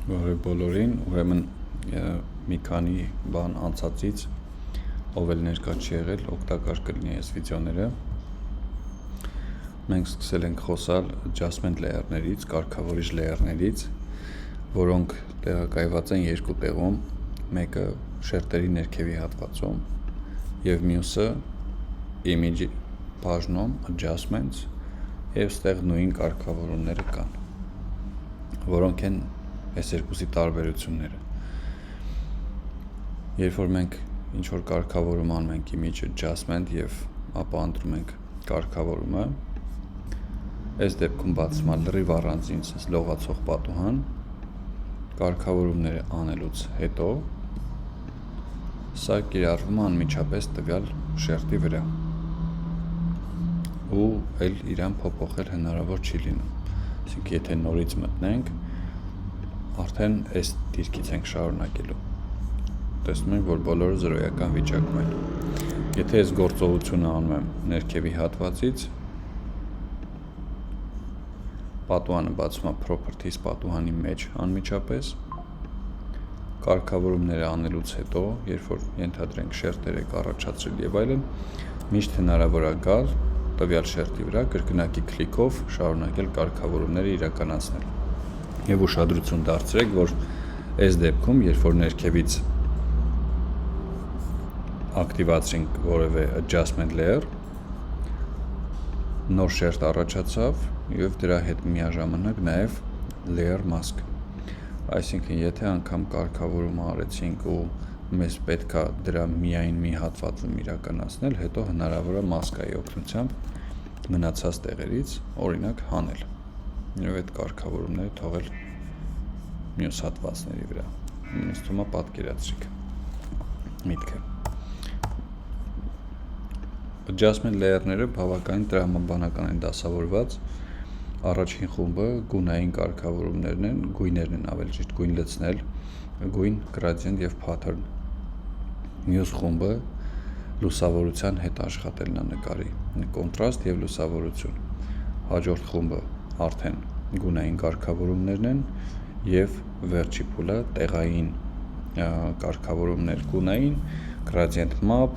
Բոլորին, ուրեմն մի քանի բան անցածից ով էլ ներկա չի եղել, օգտակար կլինի այս վիդեոները։ Մենք սկսել ենք խոսալ adjustment layer-ներից, կարգավորիչ layer-ներից, որոնք տեղակայված են երկու տեղում, մեկը շերտերի ներքևի հատվածում եւ մյուսը image բաժնում adjustments եւ ստեղ նույն կարգավորումները կան, որոնք են այս երկուսի տարբերությունները։ Երբ որ մենք ինչ-որ կարգավորում անում ենք image adjustment եւ ապա ընտրում ենք կարգավորումը, այս դեպքում բացվում է լրիվ առանձին լողացող պատուհան, կարգավորումները անելուց հետո սա կիրառվում է անմիջապես տվյալ շերտի վրա ու այլ իրան փոփոխել հնարավոր չի լինում։ Այսինքն եթե նորից մտնենք, արդեն այս դիրքից ենք շարունակելու։ Տեսնում ենք, որ բոլորը զրոյական վիճակում են։ Եթե այս գործողությունը անում եմ ներքևի հատվածից, պատուհանը բացվում է properties պատուհանի մեջ անմիջապես, կարգավորումները անելուց հետո, երբ որ ենթադրենք շերտեր եք առաջացրել եւ այլն, միշտ հնարավոր է գալ տվյալ շերտի վրա կրկնակի քլիկով շարունակել կարգավորումները իրականացնել։ Եվ ուշադրություն դարձրեք, որ այս դեպքում, երբ որ ներքևից ակտիվացրինք որևէ adjustment layer, նոր շերտ առաջացավ եւ դրա հետ միաժամանակ նաեւ layer mask։ Այսինքն, եթե անգամ կարգավորումը արեցինք ու մեզ պետքա դրա միայն մի հատվածում իրականացնել, հետո հնարավոր է մասկայի օգնությամբ մնացած տեղերից, օրինակ, հանել եւ այդ կարգավորումները թողել մյուս հատվածների վրա։ Ինձ թվում է պատկերացրիք միտքը։ Adjustment layer-ները բավականին տրամաբանական են դասավորված։ Առաջին խումբը գունային կարգավորումներն են, գույներն են ավելի ճիշտ գույն լցնել, գույն, gradient եւ pattern։ Մյուս խումբը լուսավորության հետ աշխատելն է նկարի, կոնտրաստ եւ լուսավորություն։ Հաջորդ խումբը արդեն գունային կարգավորումներն են եւ վերջի փուլը տեղային կարգավորումներ գունային, gradient map,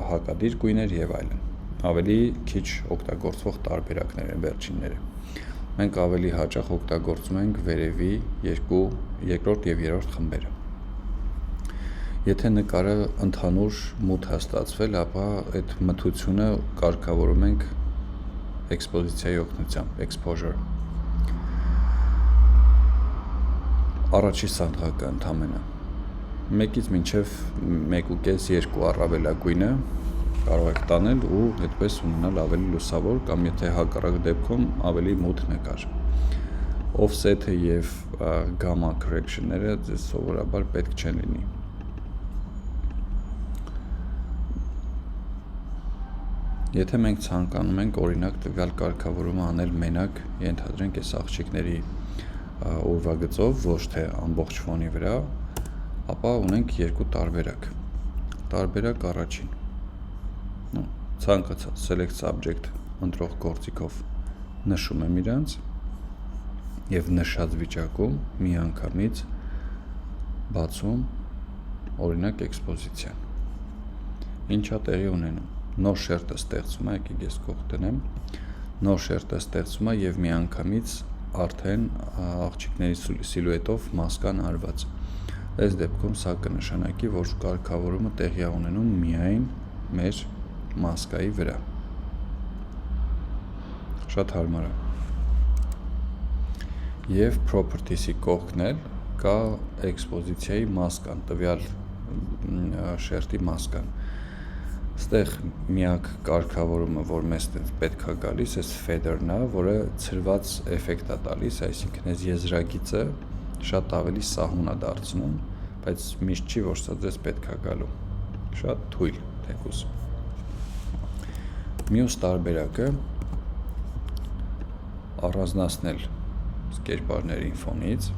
հակադիր գույներ եւ այլն։ Ավելի քիչ օգտագործվող տարբերակներ են վերջինները։ Մենք ավելի հաճախ օգտագործում ենք վերևի երկրորդ եւ երրորդ խմբերը։ Եթե նկարը ընդհանուր մութ է ստացվել, ապա այդ մթությունը կարգավորում ենք էքսպոզիցիայի օգնությամբ, exposure։ Առաջի սանդղակը ընդամենը 1-ից մինչև 1.5-2 առավելագույնը կարող եք տանել ու այդպես ունենալ ավելի լուսավոր կամ եթե հակառակ դեպքում ավելի մութ նկար։ Offset-ը եւ gamma correction-ները ձեզ սովորաբար պետք չեն լինի։ Եթե մենք ցանկանում ենք օրինակ տվյալ կարգավորումը անել մենակ, ենթադրենք այս աղջիկների ուրվագծով, ոչ թե ամբողջ ֆոնի վրա, ապա ունենք երկու տարբերակ։ Տարբերակ առաջին։ Ցանկացած select subject ընտրող գործիքով նշում եմ իրանց եւ նշած վիճակում միանգամից բացում օրինակ էքսպոզիցիան։ Ինչա տեղի ունենում։ Նոր շերտը ստեղծում է, եկեք ես կողք տնեմ, նոր շերտը ստեղծում է եւ միանգամից արդեն աղջիկների սիլուետով մասկան արված։ Այս դեպքում սա կնշանակի, որ կարգավորումը տեղի է ունենում միայն մեր մասկայի վրա։ Շատ հարմար է։ Եվ properties-ի կողքն էլ կա էքսպոզիցիայի մասկան, տվյալ շերտի մասկան։ Ստեղ միակ կարգավորումը, որ մեզ պետք է գալիս, այս feather-ն է, որը ցրված էֆեկտ է տալիս, այսինքն այս եզրագիծը շատ ավելի սահուն է դարձնում, բայց միշտ չի, որ սա ձեզ պետք է գալու։ Շատ թույլ թեկուզ։ Մյուս տարբերակը առանձնացնել կերպարների ֆոնից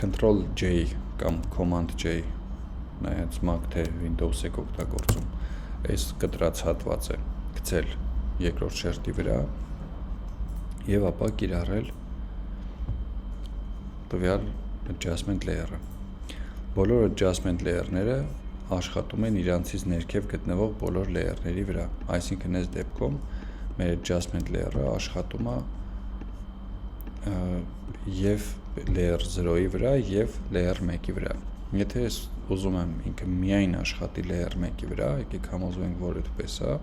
Ctrl+J կամ Command+J նայած Mac թե Windows եք օգտագործում, այս կտրած հատվածը գցել երկրորդ շերտի վրա եւ ապա կիրառել տվյալ adjustment layer-ը։ Բոլոր adjustment layer-ները աշխատում են իրանցից ներքև գտնվող բոլոր layer-ների վրա, այսինքն այս դեպքում մեր adjustment layer-ը աշխատում է եւ layer 0-ի վրա եւ layer 1-ի վրա։ Եթե ես ուզում եմ ինքը միայն աշխատի layer 1-ի վրա, եկեք համոզվենք, որ այդպես է,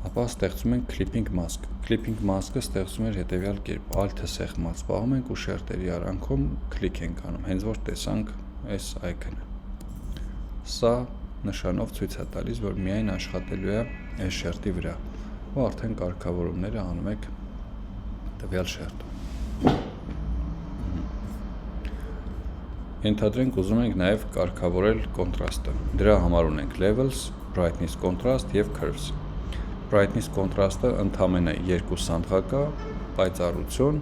ապա ստեղծում ենք clipping mask։ Clipping mask-ը ստեղծում էր հետևյալ կերպ. Alt-ը սեղմած պահում ենք ու շերտերի արանքում կլիկ ենք անում, հենց որ տեսանք այս icon-ը։ Սա նշանով ցույց է տալիս, որ միայն աշխատելու է այս շերտի վրա, ու արդեն կարգավորումները անում եք տվյալ շերտում։ Ենթադրենք ուզում ենք նաև կարգավորել կոնտրաստը։ Դրա համար ունենք levels, brightness contrast եւ curves։ Brightness contrast-ը ընդամենը 2 սանդղակ է, պայծառություն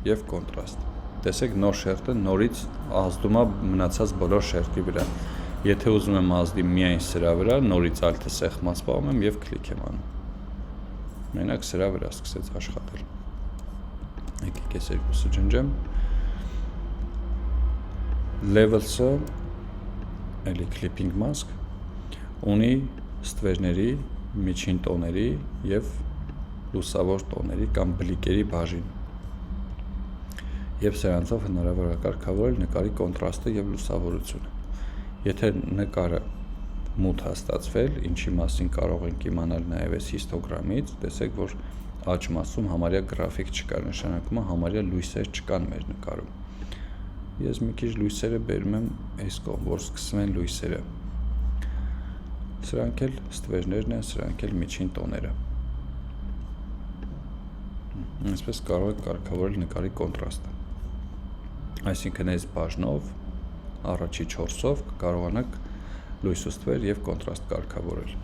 եւ կոնտրաստ։ Տեսեք, նոր շերտը նորից ազդում է մնացած բոլոր շերտի վրա։ Եթե ուզում եմ ազդի միայն սրա վրա, նորից alt-ը սեղմած պահում եմ եւ կլիկ եմ անում։ Մենակ սրա վրա սկսեց աշխատել։ Եկեք այս երկուսը ջնջեմ։ Levels-ը, էլի clipping mask, ունի ստվերների, միջին տոների եւ լուսավոր տոների կամ բլիկերի բաժին։ Եվ սրանցով հնարավոր է կարգավորել նկարի կոնտրաստը եւ լուսավորությունը։ Եթե նկարը մութ է ստացվել, ինչի մասին կարող ենք իմանալ նաեւ այս հիստոգրամից, տեսեք, որ աջ մասում համարյա գրաֆիկ չկա, նշանակում է համարյա լույսեր չկան մեր նկարում։ Ես մի քիչ լույսերը բերում եմ այս կողմ, որ սկսվեն լույսերը։ Սրանք էլ ստվերներն են, սրանք էլ միջին տոները։ Այսպես կարող եք կարգավորել նկարի կոնտրաստը։ Այսինքն այս բաժնով, առաջի 4-ով կարողանաք լույս ու ստվեր եւ կոնտրաստ կարգավորել։